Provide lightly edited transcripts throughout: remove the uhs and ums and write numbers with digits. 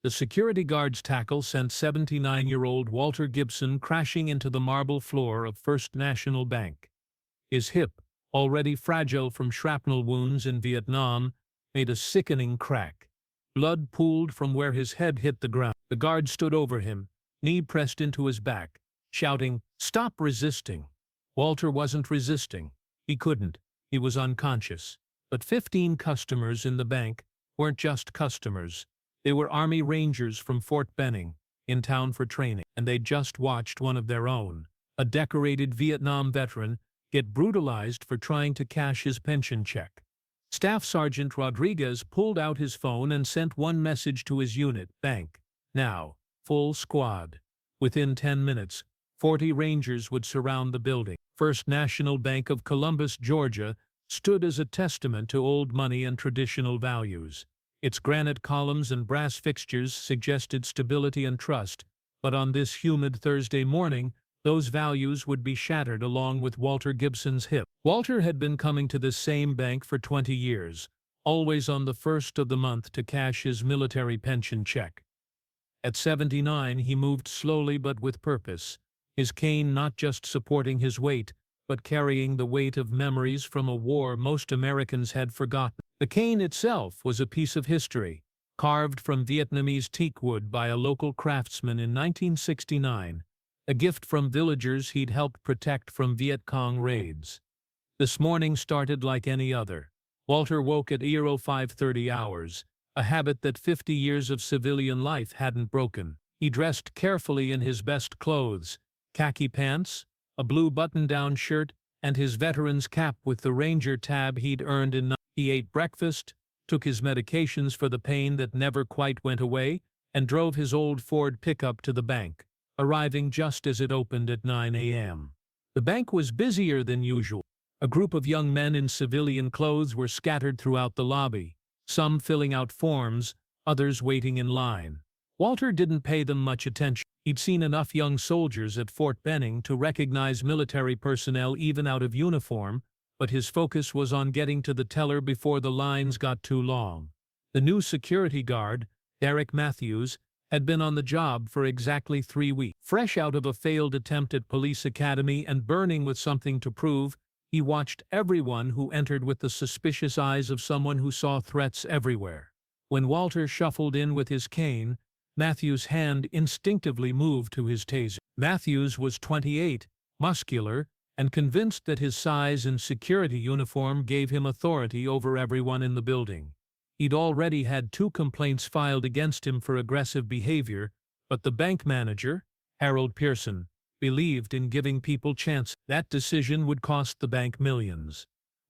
The security guard's tackle sent 79-year-old Walter Gibson crashing into the marble floor of First National Bank. His hip, already fragile from shrapnel wounds in Vietnam, made a sickening crack. Blood pooled from where his head hit the ground. The guard stood over him, knee pressed into his back, shouting, "Stop resisting!" Walter wasn't resisting. He couldn't. He was unconscious. But 15 customers in the bank weren't just customers. They were Army Rangers from Fort Benning, in town for training, and they'd just watched one of their own, a decorated Vietnam veteran, get brutalized for trying to cash his pension check. Staff Sergeant Rodriguez pulled out his phone and sent one message to his unit: "Bank. Now. Full squad." Within 10 minutes, 40 Rangers would surround the building. First National Bank of Columbus, Georgia, stood as a testament to old money and traditional values. Its granite columns and brass fixtures suggested stability and trust, but on this humid Thursday morning, those values would be shattered along with Walter Gibson's hip. Walter had been coming to this same bank for 20 years, always on the first of the month to cash his military pension check. At 79, he moved slowly but with purpose, his cane not just supporting his weight, but carrying the weight of memories from a war most Americans had forgotten. The cane itself was a piece of history, carved from Vietnamese teak wood by a local craftsman in 1969, a gift from villagers he'd helped protect from Viet Cong raids. This morning started like any other. Walter woke at 05:30 hours, a habit that 50 years of civilian life hadn't broken. He dressed carefully in his best clothes, khaki pants, a blue button-down shirt, and his veteran's cap with the Ranger tab he'd earned in. He ate breakfast, took his medications for the pain that never quite went away, and drove his old Ford pickup to the bank, arriving just as it opened at 9 a.m. The bank was busier than usual. A group of young men in civilian clothes were scattered throughout the lobby, some filling out forms, others waiting in line. Walter didn't pay them much attention. He'd seen enough young soldiers at Fort Benning to recognize military personnel even out of uniform, but his focus was on getting to the teller before the lines got too long. The new security guard, Derek Matthews, had been on the job for exactly 3 weeks. Fresh out of a failed attempt at police academy and burning with something to prove, he watched everyone who entered with the suspicious eyes of someone who saw threats everywhere. When Walter shuffled in with his cane, Matthews' hand instinctively moved to his taser. Matthews was 28, muscular, and convinced that his size and security uniform gave him authority over everyone in the building. He'd already had 2 complaints filed against him for aggressive behavior, but the bank manager, Harold Pearson, believed in giving people chances. That decision would cost the bank millions.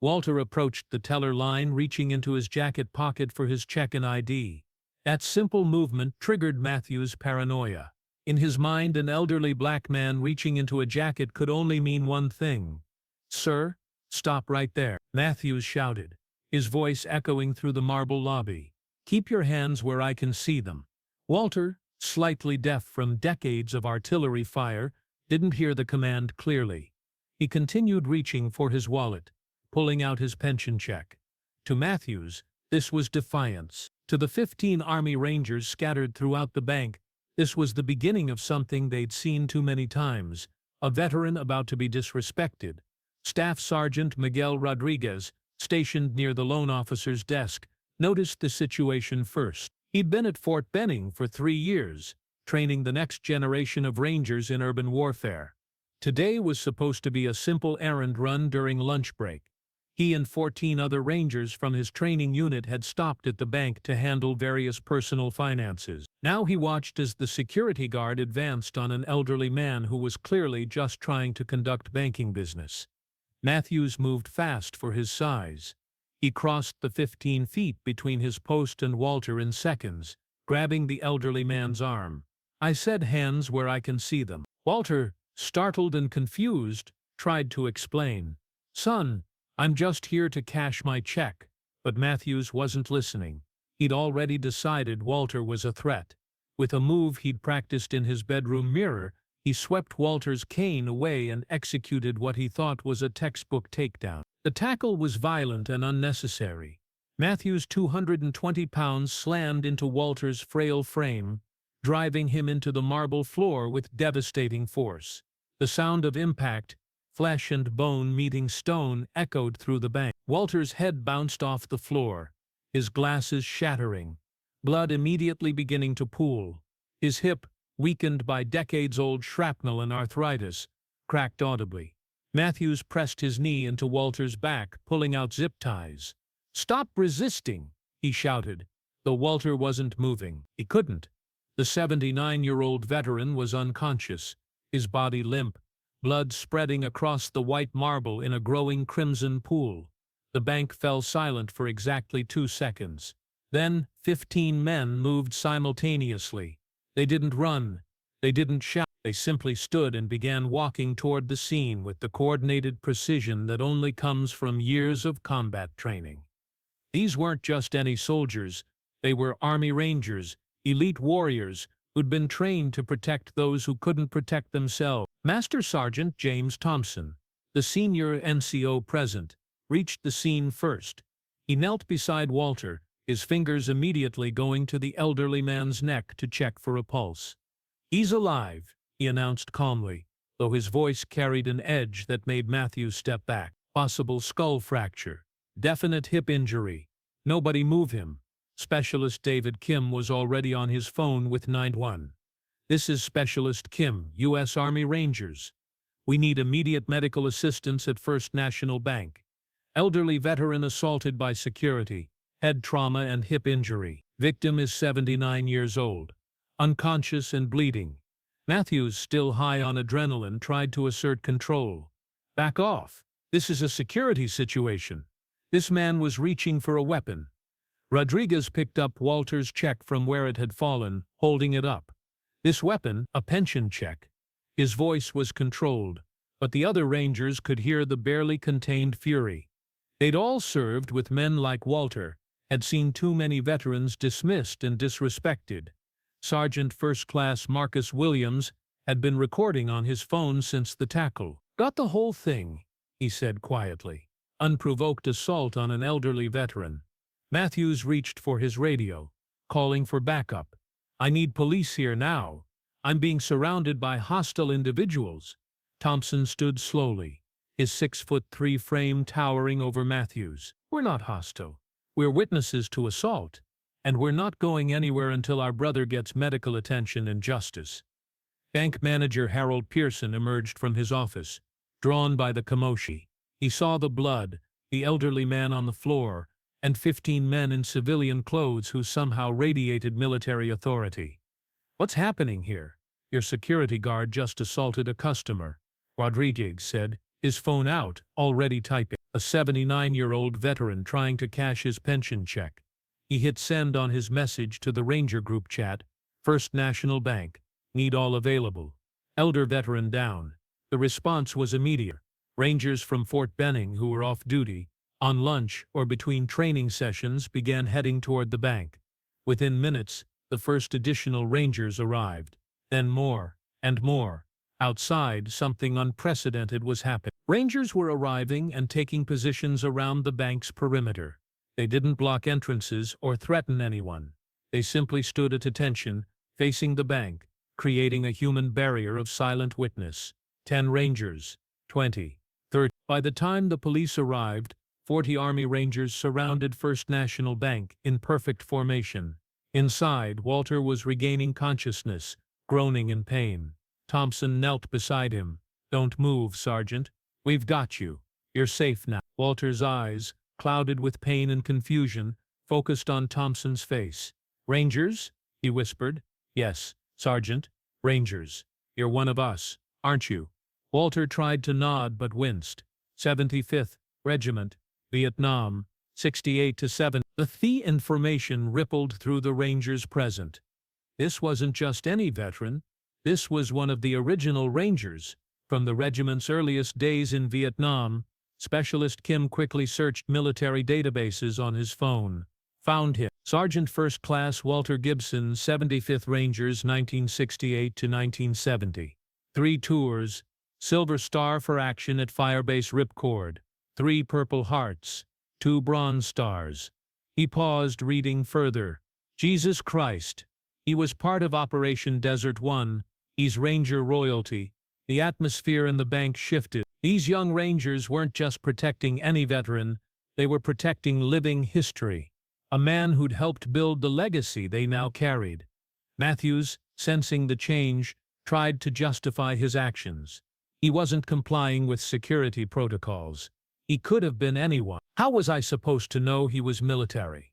Walter approached the teller line, reaching into his jacket pocket for his check and ID. That simple movement triggered Matthews' paranoia. In his mind, an elderly black man reaching into a jacket could only mean one thing. "Sir, stop right there," Matthews shouted, his voice echoing through the marble lobby. "Keep your hands where I can see them." Walter, slightly deaf from decades of artillery fire, didn't hear the command clearly. He continued reaching for his wallet, pulling out his pension check. To Matthews, this was defiance. To the 15 Army Rangers scattered throughout the bank, this was the beginning of something they'd seen too many times, a veteran about to be disrespected. Staff Sergeant Miguel Rodriguez, stationed near the loan officer's desk, noticed the situation first. He'd been at Fort Benning for 3 years, training the next generation of Rangers in urban warfare. Today was supposed to be a simple errand run during lunch break. He and 14 other Rangers from his training unit had stopped at the bank to handle various personal finances. Now he watched as the security guard advanced on an elderly man who was clearly just trying to conduct banking business. Matthews moved fast for his size. He crossed the 15 feet between his post and Walter in seconds, grabbing the elderly man's arm. "I said hands where I can see them." Walter, startled and confused, tried to explain. "Son, I'm just here to cash my check." But Matthews wasn't listening. He'd already decided Walter was a threat. With a move he'd practiced in his bedroom mirror, he swept Walter's cane away and executed what he thought was a textbook takedown. The tackle was violent and unnecessary. Matthew's 220 pounds slammed into Walter's frail frame, driving him into the marble floor with devastating force. The sound of impact, flesh and bone meeting stone, echoed through the bank. Walter's head bounced off the floor, his glasses shattering, blood immediately beginning to pool. His hip, weakened by decades-old shrapnel and arthritis, cracked audibly. Matthews pressed his knee into Walter's back, pulling out zip ties. "Stop resisting," he shouted, though Walter wasn't moving. He couldn't. The 79-year-old veteran was unconscious, his body limp, blood spreading across the white marble in a growing crimson pool. The bank fell silent for exactly 2 seconds. Then 15 men moved simultaneously. They didn't run. They didn't shout. They simply stood and began walking toward the scene with the coordinated precision that only comes from years of combat training. These weren't just any soldiers. They were Army Rangers, elite warriors, who'd been trained to protect those who couldn't protect themselves. Master Sergeant James Thompson, the senior NCO present, reached the scene first. He knelt beside Walter, his fingers immediately going to the elderly man's neck to check for a pulse. "He's alive," he announced calmly, though his voice carried an edge that made Matthews step back. "Possible skull fracture. Definite hip injury. Nobody move him." Specialist David Kim was already on his phone with 911. "This is Specialist Kim, U.S. Army Rangers. We need immediate medical assistance at First National Bank. Elderly veteran assaulted by security, head trauma and hip injury. Victim is 79 years old, unconscious and bleeding." Matthews, still high on adrenaline, tried to assert control. "Back off. This is a security situation." This man was reaching for a weapon. Rodriguez picked up Walter's check from where it had fallen, holding it up. This weapon, a pension check. His voice was controlled, but the other Rangers could hear the barely contained fury. They'd all served with men like Walter, had seen too many veterans dismissed and disrespected. Sergeant First Class Marcus Williams had been recording on his phone since the tackle. "Got the whole thing," he said quietly. Unprovoked assault on an elderly veteran. Matthews reached for his radio, calling for backup. "I need police here now. I'm being surrounded by hostile individuals." Thompson stood slowly, his 6'3" frame towering over Matthews. "We're not hostile. We're witnesses to assault, and we're not going anywhere until our brother gets medical attention and justice." Bank manager Harold Pearson emerged from his office, drawn by the commotion. He saw the blood, the elderly man on the floor, and 15 men in civilian clothes who somehow radiated military authority. "What's happening here?" "Your security guard just assaulted a customer," Rodriguez said, his phone out, already typing. A 79-year-old veteran trying to cash his pension check. He hit send on his message to the Ranger group chat. "First National Bank. Need all available. Elder veteran down." The response was immediate. Rangers from Fort Benning who were off duty, on lunch or between training sessions, began heading toward the bank. Within minutes, the first additional Rangers arrived. Then more, and more. Outside, something unprecedented was happening. Rangers were arriving and taking positions around the bank's perimeter. They didn't block entrances or threaten anyone. They simply stood at attention, facing the bank, creating a human barrier of silent witness. 10 Rangers, 20, 30. By the time the police arrived, 40 Army Rangers surrounded First National Bank in perfect formation. Inside, Walter was regaining consciousness, groaning in pain. Thompson knelt beside him. "Don't move, Sergeant. We've got you. You're safe now." Walter's eyes, clouded with pain and confusion, focused on Thompson's face. "Rangers?" he whispered. "Yes, Sergeant. Rangers. You're one of us, aren't you?" Walter tried to nod but winced. 75th Regiment, Vietnam, 68-7. The information rippled through the Rangers present. This wasn't just any veteran. This was one of the original Rangers. From the regiment's earliest days in Vietnam, Specialist Kim quickly searched military databases on his phone. Found him. Sergeant First Class Walter Gibson, 75th Rangers, 1968-1970. 3 tours. Silver Star for action at Firebase Ripcord. 3 Purple Hearts. 2 Bronze Stars. He paused, reading further. Jesus Christ. He was part of Operation Desert One. He's Ranger royalty. The atmosphere in the bank shifted. These young Rangers weren't just protecting any veteran, they were protecting living history. A man who'd helped build the legacy they now carried. Matthews, sensing the change, tried to justify his actions. He wasn't complying with security protocols. He could have been anyone. How was I supposed to know he was military?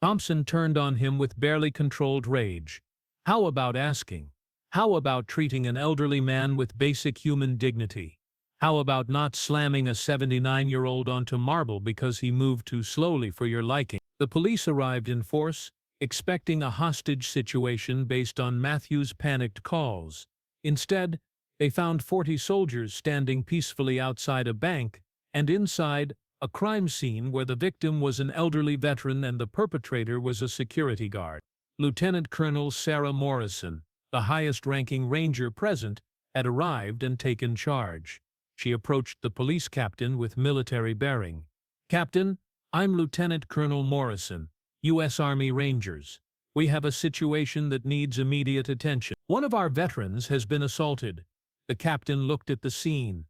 Thompson turned on him with barely controlled rage. How about asking? How about treating an elderly man with basic human dignity? How about not slamming a 79-year-old onto marble because he moved too slowly for your liking? The police arrived in force, expecting a hostage situation based on Matthews' panicked calls. Instead, they found 40 soldiers standing peacefully outside a bank, and inside, a crime scene where the victim was an elderly veteran and the perpetrator was a security guard. Lieutenant Colonel Sarah Morrison, the highest-ranking ranger present, had arrived and taken charge. She approached the police captain with military bearing. "Captain, I'm Lieutenant Colonel Morrison, U.S. Army Rangers. We have a situation that needs immediate attention. One of our veterans has been assaulted." The captain looked at the scene.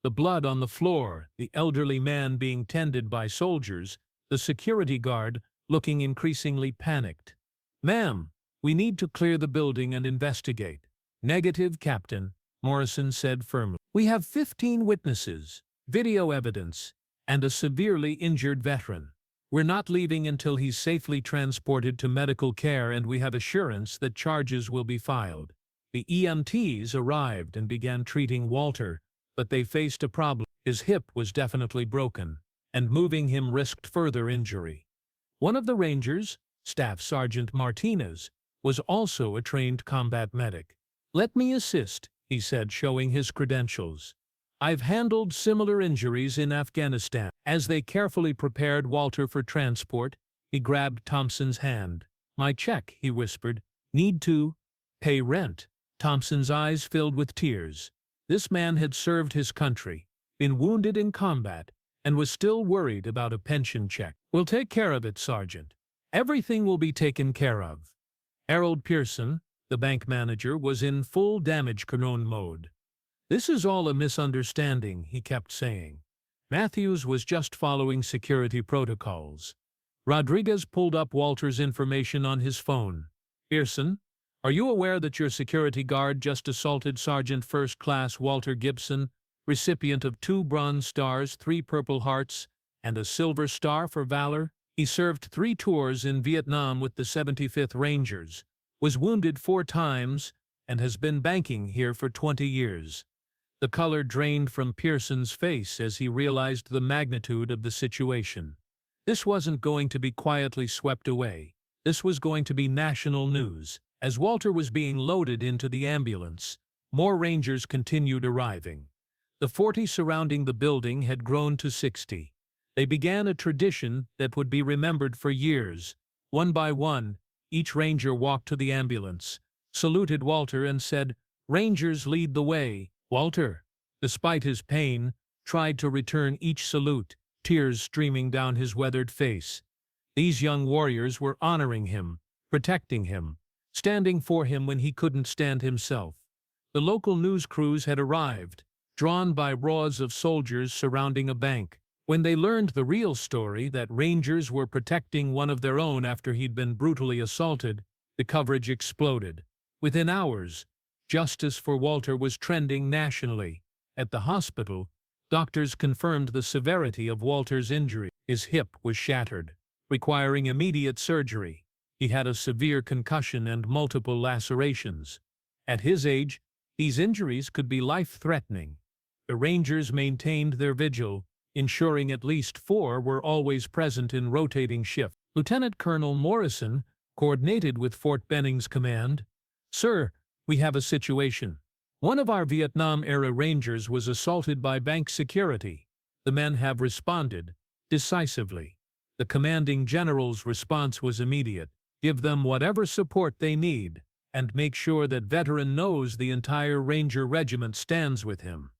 The blood on the floor, the elderly man being tended by soldiers, the security guard looking increasingly panicked. "Ma'am, we need to clear the building and investigate." "Negative, Captain," Morrison said firmly. "We have 15 witnesses, video evidence, and a severely injured veteran. We're not leaving until he's safely transported to medical care and we have assurance that charges will be filed." The EMTs arrived and began treating Walter, but they faced a problem. His hip was definitely broken, and moving him risked further injury. One of the Rangers, Staff Sergeant Martinez, was also a trained combat medic. "Let me assist," he said, showing his credentials. "I've handled similar injuries in Afghanistan." As they carefully prepared Walter for transport, he grabbed Thompson's hand. "My check," he whispered. "Need to pay rent." Thompson's eyes filled with tears. This man had served his country, been wounded in combat, and was still worried about a pension check. "We'll take care of it, Sergeant. Everything will be taken care of." Harold Pearson, the bank manager, was in full damage control mode. "This is all a misunderstanding," he kept saying. Matthews was just following security protocols. Rodriguez pulled up Walter's information on his phone. "Pearson, are you aware that your security guard just assaulted Sergeant First Class Walter Gibson, recipient of 2 Bronze Stars, 3 Purple Hearts, and a Silver Star for valor? He served 3 tours in Vietnam with the 75th Rangers, was wounded 4 times, and has been banking here for 20 years. The color drained from Pearson's face as he realized the magnitude of the situation. This wasn't going to be quietly swept away. This was going to be national news. As Walter was being loaded into the ambulance, more Rangers continued arriving. The 40 surrounding the building had grown to 60. They began a tradition that would be remembered for years. One by one, each Ranger walked to the ambulance, saluted Walter and said, "Rangers lead the way." Walter, despite his pain, tried to return each salute, tears streaming down his weathered face. These young warriors were honoring him, protecting him, standing for him when he couldn't stand himself. The local news crews had arrived, drawn by rows of soldiers surrounding a bank. When they learned the real story, that Rangers were protecting one of their own after he'd been brutally assaulted, the coverage exploded. Within hours, justice for Walter was trending nationally. At the hospital, doctors confirmed the severity of Walter's injury. His hip was shattered, requiring immediate surgery. He had a severe concussion and multiple lacerations. At his age, these injuries could be life-threatening. The Rangers maintained their vigil, ensuring at least 4 were always present in rotating shift. Lieutenant Colonel Morrison coordinated with Fort Benning's command. "Sir, we have a situation. One of our Vietnam-era Rangers was assaulted by bank security. The men have responded decisively. The commanding general's response was immediate. Give them whatever support they need, and make sure that veteran knows the entire Ranger regiment stands with him."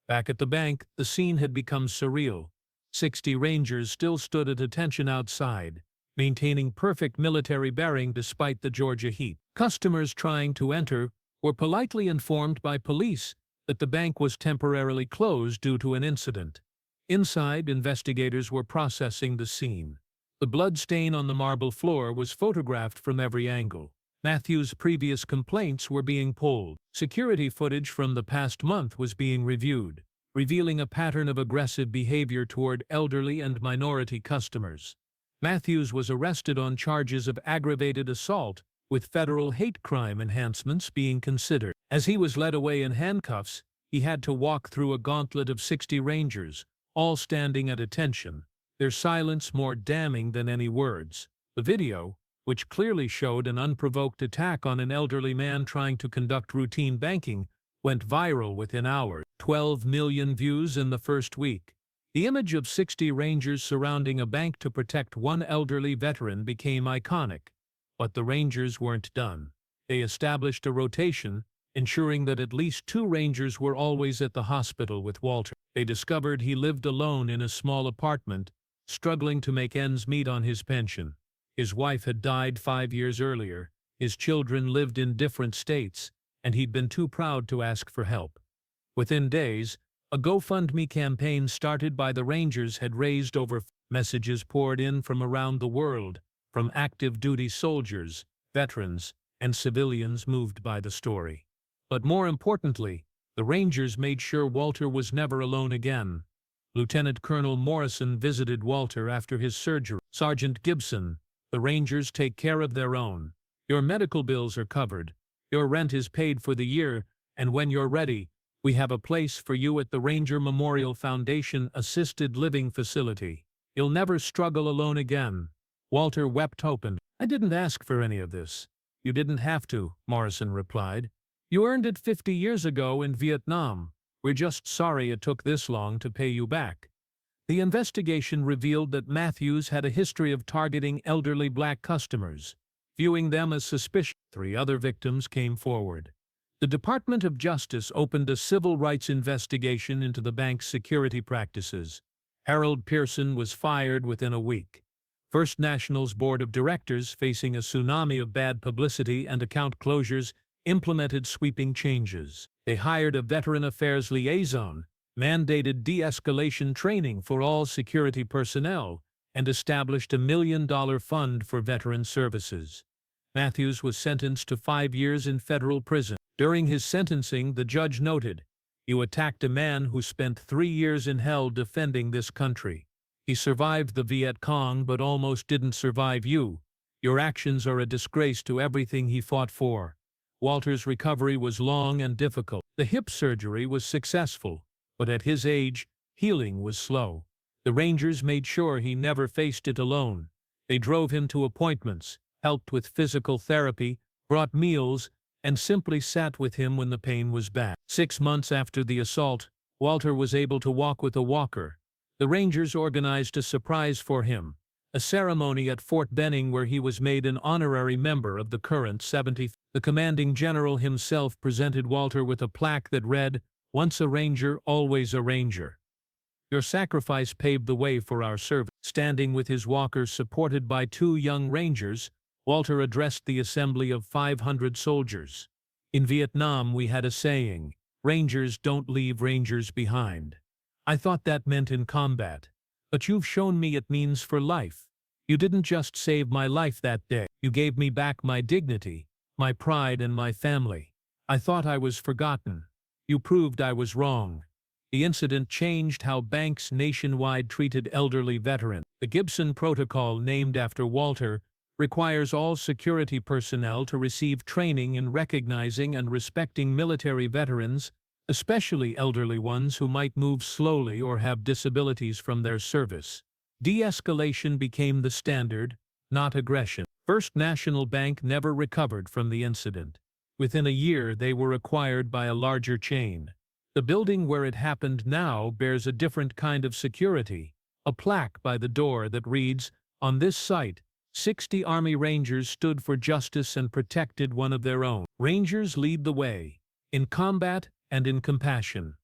Back at the bank, the scene had become surreal. 60 Rangers still stood at attention outside, maintaining perfect military bearing despite the Georgia heat. Customers trying to enter were politely informed by police that the bank was temporarily closed due to an incident. Inside, investigators were processing the scene. The blood stain on the marble floor was photographed from every angle. Matthew's previous complaints were being pulled. Security footage from the past month was being reviewed, revealing a pattern of aggressive behavior toward elderly and minority customers. Matthews was arrested on charges of aggravated assault, with federal hate crime enhancements being considered. As he was led away in handcuffs, he had to walk through a gauntlet of 60 rangers, all standing at attention, their silence more damning than any words. The video, which clearly showed an unprovoked attack on an elderly man trying to conduct routine banking, went viral within hours. 12 million views in the first week. The image of 60 rangers surrounding a bank to protect one elderly veteran became iconic. But the rangers weren't done. They established a rotation, ensuring that at least 2 rangers were always at the hospital with Walter. They discovered he lived alone in a small apartment, struggling to make ends meet on his pension. His wife had died 5 years earlier, his children lived in different states, and he'd been too proud to ask for help. Within days, a GoFundMe campaign started by the Rangers had raised over. Messages poured in from around the world, from active duty soldiers, veterans, and civilians moved by the story. But more importantly, the Rangers made sure Walter was never alone again. Lieutenant Colonel Morrison visited Walter after his surgery. Sergeant Gibson, the Rangers take care of their own. Your medical bills are covered. Your rent is paid for the year, and when you're ready, we have a place for you at the Ranger Memorial Foundation Assisted Living Facility. You'll never struggle alone again. Walter wept open. I didn't ask for any of this. You didn't have to, Morrison replied. You earned it 50 years ago in Vietnam. We're just sorry it took this long to pay you back. The investigation revealed that Matthews had a history of targeting elderly black customers, viewing them as suspicious. 3 other victims came forward. The Department of Justice opened a civil rights investigation into the bank's security practices. Harold Pearson was fired within a week. First National's board of directors, facing a tsunami of bad publicity and account closures, implemented sweeping changes. They hired a veteran affairs liaison, mandated de-escalation training for all security personnel, and established a $1 million fund for veteran services. Matthews was sentenced to 5 years in federal prison. During his sentencing, the judge noted, "You attacked a man who spent 3 years in hell defending this country. He survived the Viet Cong but almost didn't survive you. Your actions are a disgrace to everything he fought for." Walter's recovery was long and difficult. The hip surgery was successful, but at his age, healing was slow. The Rangers made sure he never faced it alone. They drove him to appointments, helped with physical therapy, brought meals, and simply sat with him when the pain was bad. 6 months after the assault, Walter was able to walk with a walker. The Rangers organized a surprise for him, a ceremony at Fort Benning where he was made an honorary member of the current 70th. The commanding general himself presented Walter with a plaque that read, "Once a Ranger, always a Ranger. Your sacrifice paved the way for our service." Standing with his walker supported by 2 young Rangers, Walter addressed the assembly of 500 soldiers. In Vietnam, we had a saying, "Rangers don't leave Rangers behind." I thought that meant in combat. But you've shown me it means for life. You didn't just save my life that day. You gave me back my dignity, my pride, and my family. I thought I was forgotten. You proved I was wrong. The incident changed how banks nationwide treated elderly veterans. The Gibson Protocol, named after Walter, requires all security personnel to receive training in recognizing and respecting military veterans, especially elderly ones who might move slowly or have disabilities from their service. De-escalation became the standard, not aggression. First National Bank never recovered from the incident. Within a year, they were acquired by a larger chain. The building where it happened now bears a different kind of security, a plaque by the door that reads, "On this site, 60 Army Rangers stood for justice and protected one of their own." Rangers lead the way, in combat and in compassion.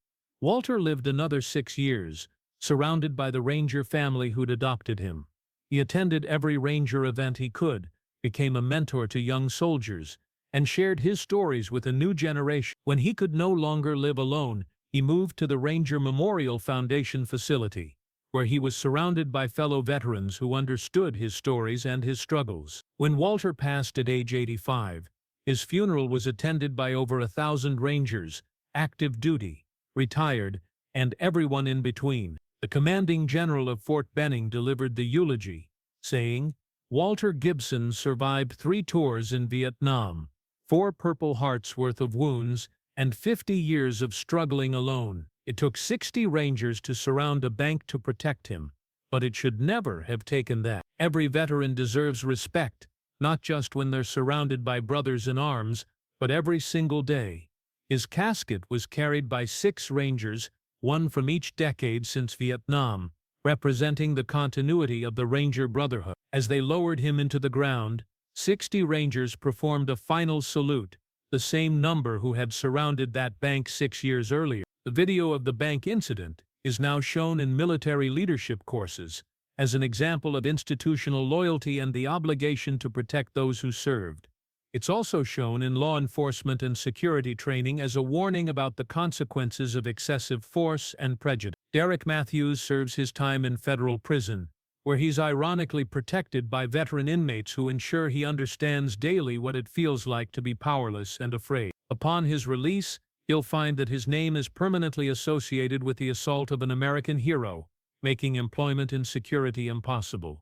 Walter lived another 6 years, surrounded by the Ranger family who'd adopted him. He attended every Ranger event he could, became a mentor to young soldiers, and shared his stories with a new generation. When he could no longer live alone, he moved to the Ranger Memorial Foundation facility, where he was surrounded by fellow veterans who understood his stories and his struggles. When Walter passed at age 85, his funeral was attended by over 1,000 Rangers, active duty, retired, and everyone in between. The commanding general of Fort Benning delivered the eulogy, saying, "Walter Gibson survived 3 tours in Vietnam, 4 Purple Hearts worth of wounds, and 50 years of struggling alone. It took 60 Rangers to surround a bank to protect him, but it should never have taken that." Every veteran deserves respect, not just when they're surrounded by brothers in arms, but every single day. His casket was carried by 6 Rangers, one from each decade since Vietnam, representing the continuity of the Ranger Brotherhood. As they lowered him into the ground, 60 Rangers performed a final salute, the same number who had surrounded that bank 6 years earlier. The video of the bank incident is now shown in military leadership courses as an example of institutional loyalty and the obligation to protect those who served. It's also shown in law enforcement and security training as a warning about the consequences of excessive force and prejudice. Derek Matthews serves his time in federal prison, where he's ironically protected by veteran inmates who ensure he understands daily what it feels like to be powerless and afraid. Upon his release, he'll find that his name is permanently associated with the assault of an American hero, making employment and security impossible.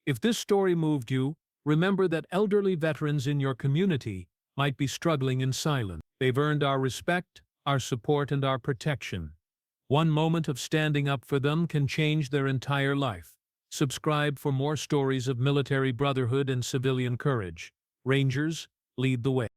If this story moved you, remember that elderly veterans in your community might be struggling in silence. They've earned our respect, our support, and our protection. One moment of standing up for them can change their entire life. Subscribe for more stories of military brotherhood and civilian courage. Rangers, lead the way.